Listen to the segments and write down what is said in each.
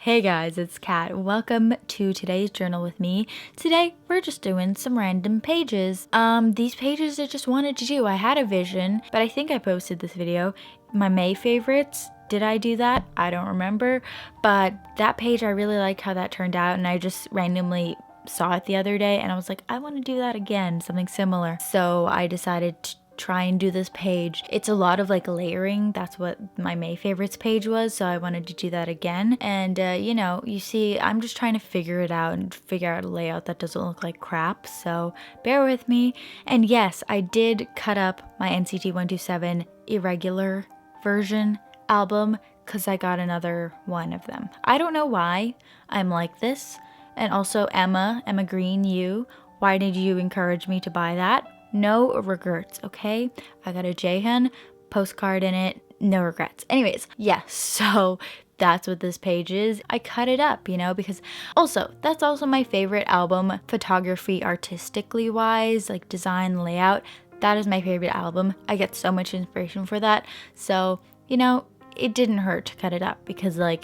Hey guys, it's Kat. Welcome to today's journal with me. Today, we're just doing some random pages. These pages I just wanted to do. I had a vision, but I think I posted this video. My May favorites. Did I do that? I don't remember. But that page, I really like how that turned out, and I just randomly saw it the other day, and I was like, I want to do that again, something similar. So I decided to try and do this page. It's a lot of like layering. That's what my May favorites page was, so I wanted to do that again. And you see, I'm just trying to figure it out and figure out a layout that doesn't look like crap, so bear with me. And yes, I did cut up my NCT 127 irregular version album because I got another one of them. I don't know why I'm like this. And also Emma Green, why did you encourage me to buy that? No regrets, okay? I got a Jaehyun postcard in it, no regrets. Anyways, yes, so that's what this page is. I cut it up, because also, that's also my favorite album, photography artistically wise, like design, layout. That is my favorite album. I get so much inspiration for that. So, it didn't hurt to cut it up because I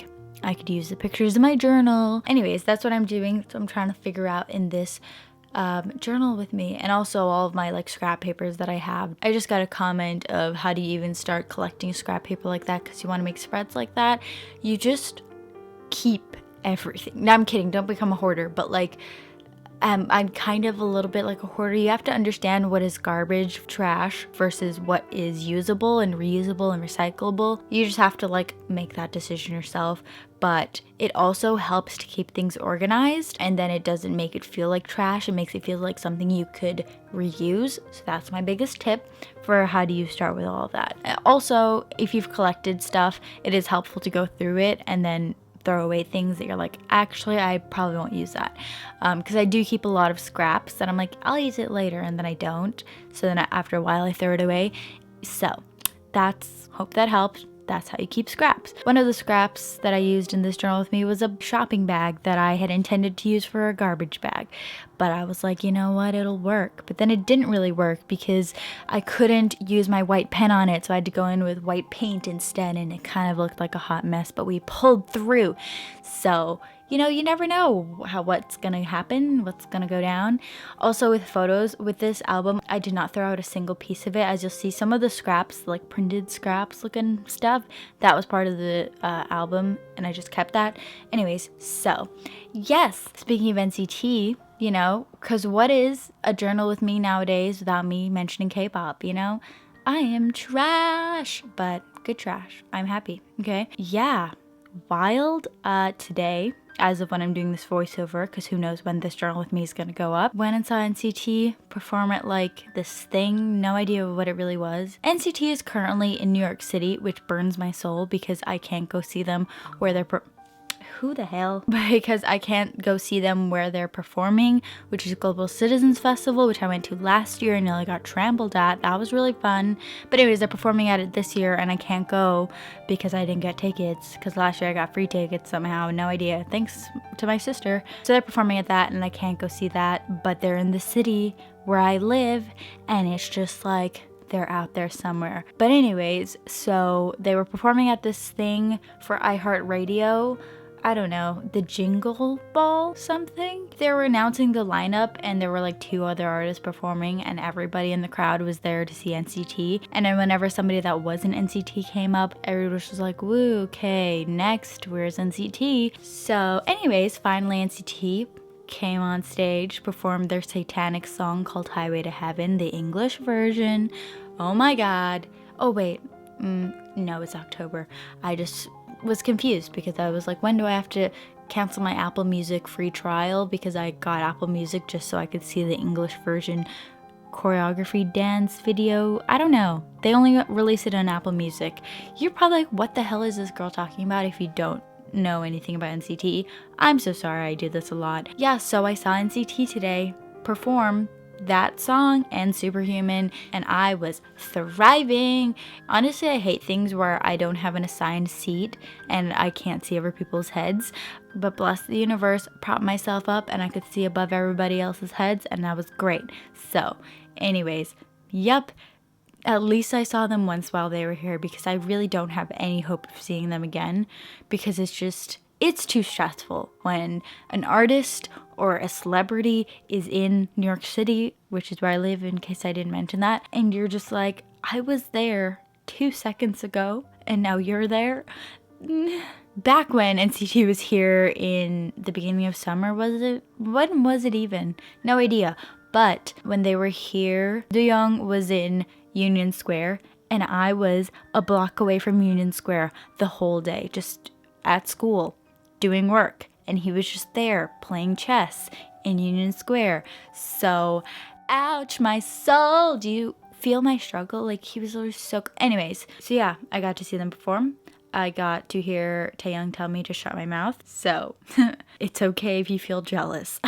could use the pictures in my journal. Anyways, that's what I'm doing. So I'm trying to figure out in this journal with me, and also all of my scrap papers that I have. I just got a comment of how do you even start collecting scrap paper like that, because you want to make spreads like that. You just keep everything. No, I'm kidding, don't become a hoarder, but I'm kind of a little bit like a hoarder. You have to understand what is garbage, trash, versus what is usable and reusable and recyclable. You just have to make that decision yourself. But it also helps to keep things organized, and then it doesn't make it feel like trash. It makes it feel like something you could reuse. So that's my biggest tip for how do you start with all of that. Also, if you've collected stuff, it is helpful to go through it and then throw away things that you're like, actually, I probably won't use that. Because I do keep a lot of scraps that I'm like, I'll use it later, and then I don't. So then after a while, I throw it away. So hope that helps. That's how you keep scraps. One of the scraps that I used in this journal with me was a shopping bag that I had intended to use for a garbage bag. But I was like, you know what, it'll work. But then it didn't really work because I couldn't use my white pen on it, so I had to go in with white paint instead, and it kind of looked like a hot mess, but we pulled through. So, you never know what's gonna happen, what's gonna go down. Also with photos, with this album, I did not throw out a single piece of it. As you'll see, some of the scraps, like printed scraps looking stuff, that was part of the album, and I just kept that. Anyways, so yes, speaking of NCT, because what is a journal with me nowadays without me mentioning K-pop, I am trash, but good trash. I'm happy, okay? Yeah, wild today, as of when I'm doing this voiceover, because who knows when this journal with me is going to go up. Went and saw NCT perform at this thing, no idea what it really was. NCT is currently in New York City, which burns my soul because I can't go see them where they're who the hell? Because I can't go see them where they're performing, which is Global Citizens Festival, which I went to last year and nearly got trampled at. That was really fun. But anyways, they're performing at it this year, and I can't go because I didn't get tickets, because last year I got free tickets somehow, no idea, thanks to my sister. So they're performing at that, and I can't go see that, but they're in the city where I live, and it's just they're out there somewhere. But anyways, so they were performing at this thing for iHeartRadio. I don't know, the Jingle Ball something? They were announcing the lineup, and there were 2 other artists performing, and everybody in the crowd was there to see NCT. And then whenever somebody that wasn't NCT came up, everyone was just like, woo, okay, next, where's NCT? So anyways, finally NCT came on stage, performed their satanic song called Highway to Heaven, the English version. Oh my god. Oh wait, no, it's October. I just was confused because I was like, when do I have to cancel my Apple Music free trial, because I got Apple Music just so I could see the English version choreography dance video. I don't know, they only release it on Apple Music. You're probably like, what the hell is this girl talking about if you don't know anything about NCT? I'm so sorry, I do this a lot. Yeah, so I saw NCT today perform that song and Superhuman, and I was thriving. Honestly, I hate things where I don't have an assigned seat and I can't see over people's heads, but bless the universe, propped myself up and I could see above everybody else's heads, and that was great. So anyways, yep, at least I saw them once while they were here, because I really don't have any hope of seeing them again, because It's too stressful when an artist or a celebrity is in New York City, which is where I live in case I didn't mention that, and you're just like, I was there 2 seconds ago and now you're there. Back when NCT was here in the beginning of summer, when was it even? No idea. But when they were here, Young was in Union Square and I was a block away from Union Square the whole day, just at school, doing work. And he was just there playing chess in Union Square. So, ouch, my soul. Do you feel my struggle? Like, he was always so... Anyways, so yeah, I got to see them perform. I got to hear Taeyoung tell me to shut my mouth. So, it's okay if you feel jealous.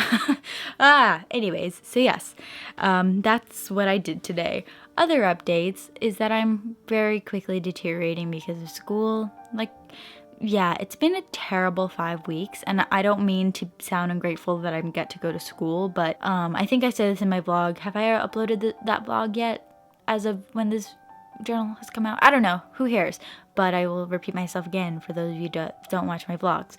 Anyways, so yes, that's what I did today. Other updates is that I'm very quickly deteriorating because of school. Like, yeah, it's been a terrible 5 weeks, and I don't mean to sound ungrateful that I get to go to school, but I think I said this in my vlog. Have I uploaded that vlog yet as of when this journal has come out? I don't know, who cares, but I will repeat myself again for those of you that don't watch my vlogs.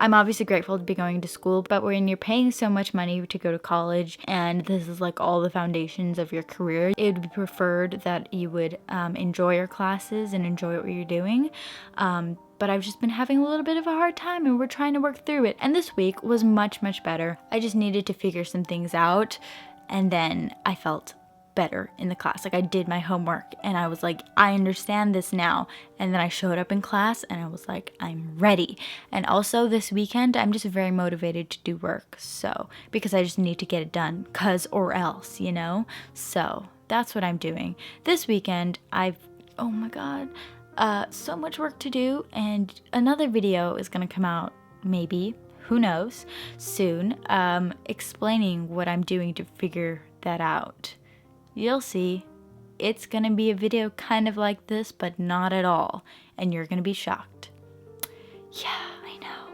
I'm obviously grateful to be going to school, but when you're paying so much money to go to college and this is like all the foundations of your career, it would be preferred that you would enjoy your classes and enjoy what you're doing. But I've just been having a little bit of a hard time and we're trying to work through it. And this week was much, much better. I just needed to figure some things out and then I felt better in the class. Like, I did my homework and I was like, I understand this now. And then I showed up in class and I was like, I'm ready. And also this weekend, I'm just very motivated to do work. So, because I just need to get it done, cause or else, you know? So that's what I'm doing. This weekend, oh my God, so much work to do, and another video is gonna come out, maybe, who knows, soon, explaining what I'm doing to figure that out. You'll see. It's gonna be a video kind of like this, but not at all. And you're gonna be shocked. Yeah, I know.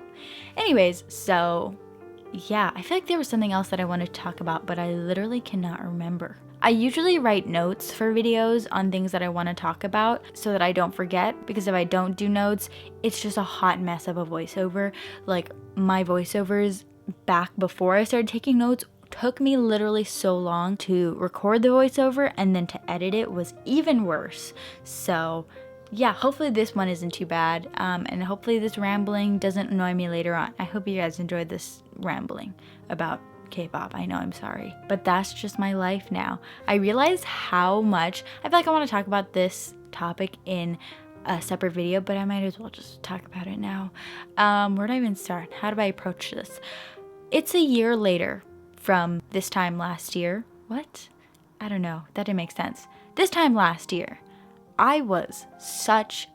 Anyways, so yeah, I feel like there was something else that I wanted to talk about, but I literally cannot remember. I usually write notes for videos on things that I want to talk about so that I don't forget, because if I don't do notes, it's just a hot mess of a voiceover. Like, my voiceovers back before I started taking notes took me literally so long to record the voiceover, and then to edit it was even worse. So yeah, hopefully this one isn't too bad, and hopefully this rambling doesn't annoy me later on. I hope you guys enjoyed this rambling about K-pop. I know, I'm sorry, but that's just my life now. I realize how much I feel like I want to talk about this topic in a separate video, but I might as well just talk about it now. Where do I even start? How do I approach this? It's a year later from this time last year. What? I don't know. That didn't make sense. This time last year, I was such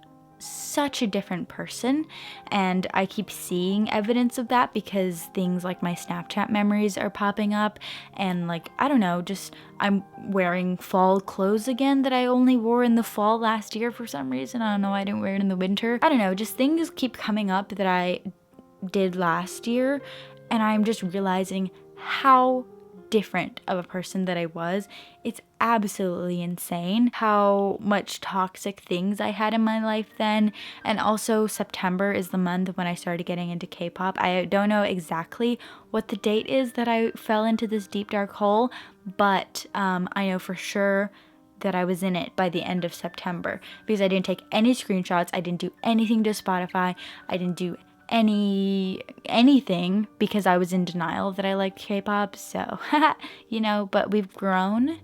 a different person, and I keep seeing evidence of that because things like my Snapchat memories are popping up, and like, I don't know, just I'm wearing fall clothes again that I only wore in the fall last year for some reason. I don't know, I didn't wear it in the winter. I don't know, just things keep coming up that I did last year, and I'm just realizing how different of a person that I was. It's absolutely insane how much toxic things I had in my life then. And also, September is the month when I started getting into K-pop. I don't know exactly what the date is that I fell into this deep dark hole, but I know for sure that I was in it by the end of September, because I didn't take any screenshots, I didn't do anything to Spotify, I didn't do anything because I was in denial that I liked K-pop. So you know, but we've grown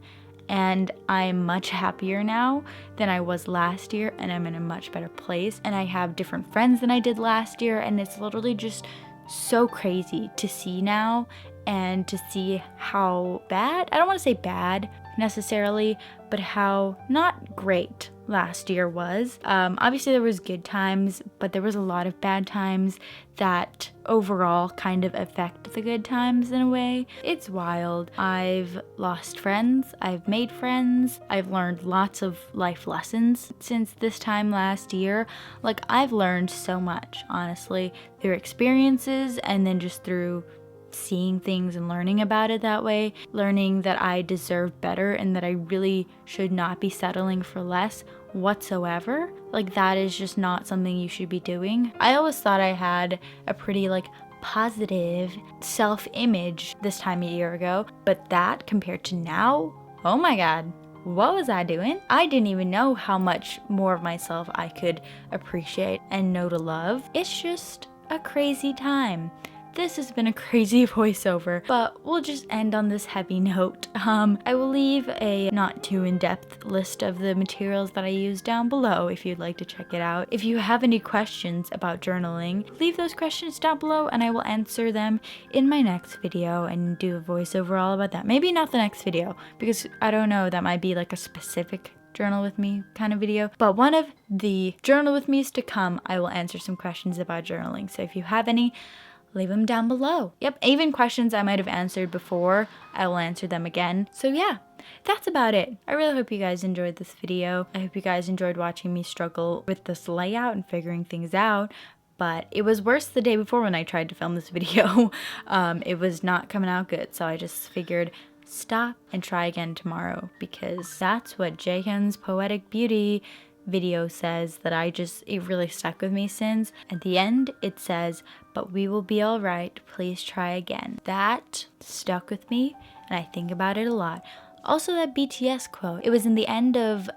and I'm much happier now than I was last year, and I'm in a much better place, and I have different friends than I did last year, and it's literally just so crazy to see now and to see how bad, I don't want to say bad necessarily, but how not great last year was. Obviously there was good times, but there was a lot of bad times that overall kind of affect the good times in a way. It's wild. I've lost friends, I've made friends, I've learned lots of life lessons since this time last year. Like, I've learned so much, honestly, through experiences and then just through seeing things and learning about it that way, learning that I deserve better and that I really should not be settling for less whatsoever. Like, that is just not something you should be doing. I always thought I had a pretty like positive self-image this time a year ago, but that compared to now, oh my god, what was I doing? I didn't even know how much more of myself I could appreciate and know to love. It's just a crazy time. This has been a crazy voiceover, but we'll just end on this heavy note. I will leave a not too in-depth list of the materials that I use down below if you'd like to check it out. If you have any questions about journaling, leave those questions down below and I will answer them in my next video and do a voiceover all about that. Maybe not the next video, because I don't know, that might be like a specific journal with me kind of video, but one of the journal with me's to come, I will answer some questions about journaling. So if you have any, leave them down below. Yep, even questions I might have answered before, I will answer them again. So yeah, that's about it. I really hope you guys enjoyed this video. I hope you guys enjoyed watching me struggle with this layout and figuring things out. But it was worse the day before when I tried to film this video. It was not coming out good, so I just figured stop and try again tomorrow, because that's what Jaken's Poetic Beauty video says that it really stuck with me since. At the end it says, "But we will be all right, please try again." That stuck with me and I think about it a lot. Also, that BTS quote, it was in the end of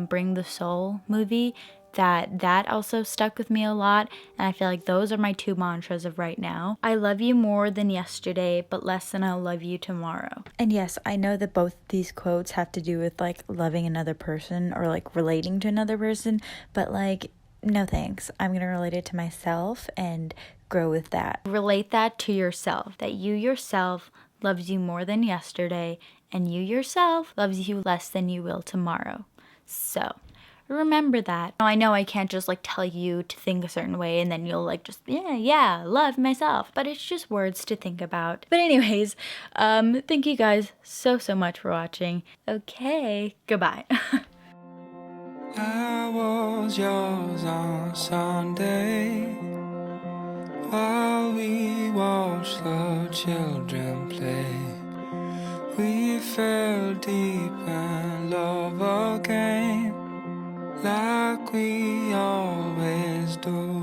Bring the Soul movie, that also stuck with me a lot, and I feel like those are my two mantras of right now. I love you more than yesterday, but less than I'll love you tomorrow. And yes, I know that both these quotes have to do with like loving another person or like relating to another person, but like, no thanks. I'm gonna relate it to myself and grow with that. Relate that to yourself, that you yourself loves you more than yesterday, and you yourself loves you less than you will tomorrow. So remember that. Now, I know I can't just like tell you to think a certain way and then you'll like just, yeah, love myself. But it's just words to think about. But anyways, thank you guys so much for watching. Okay, goodbye. I was yours on Sunday while we watched the children play. We fell deep in love again, like we always do.